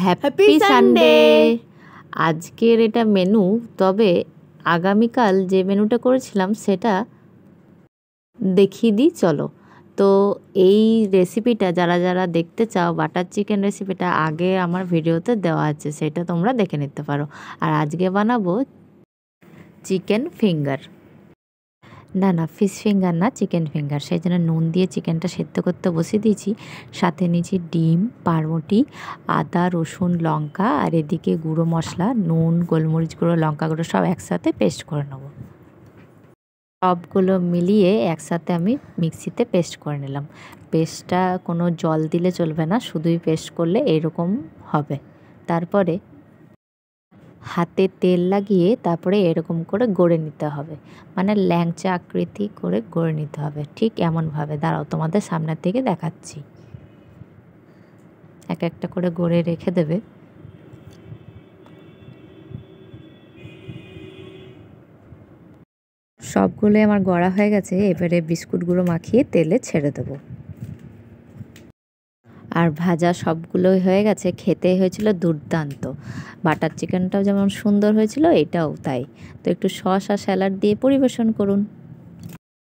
Happy Sunday. আজকের এটা menu, তবে আগামীকাল যে মেনুটা করেছিলাম সেটা দেখিয়ে দিই চলো। তো এই রেসিপিটা যারা যারা দেখতে চাও, বাটার চিকেন রেসিপিটা আগে আমার ভিডিওতে দেওয়া আছে, সেটা তোমরা দেখে নিতে পারো। আর আজকে বানাবো চিকেন ফিঙ্গার, না ফিশ ফিঙ্গার না, চিকেন ফিঙ্গার। সেই জন্য নুন দিয়ে চিকেনটা সেদ্ধ করতে বসিয়ে দিয়েছি। সাথে নিয়েছি ডিম, পাউরুটি, আদা, রসুন, লঙ্কা, আর এদিকে গুঁড়ো মশলা, নুন, গোলমরিচ গুঁড়ো, লঙ্কা গুঁড়ো সব একসাথে পেস্ট করে নেব। সবগুলো মিলিয়ে একসাথে আমি মিক্সিতে পেস্ট করে নিলাম। পেস্টটা কোনো জল দিলে চলবে না, শুধুই পেস্ট করলে এরকম হবে। তারপরে হাতে তেল লাগিয়ে তারপরে এরকম করে গড়ে নিতে হবে, মানে ল্যাংচা আকৃতি করে গড়ে নিতে হবে, ঠিক এমনভাবে। দাঁড়াও তোমাদের সামনের থেকে দেখাচ্ছি। এক একটা করে গড়ে রেখে দেবে। সবগুলোই আমার গড়া হয়ে গেছে। এবারে বিস্কুটগুলো মাখিয়ে তেলে ছেড়ে দেবো। আর ভাজা সবগুলোই হয়ে গেছে। খেতে হয়েছিল দুর্দান্ত। বাটার চিকেনটাও যেমন সুন্দর হয়েছিল, এটাও তাই। তো একটু সস আর স্যালাড দিয়ে পরিবেশন করুন।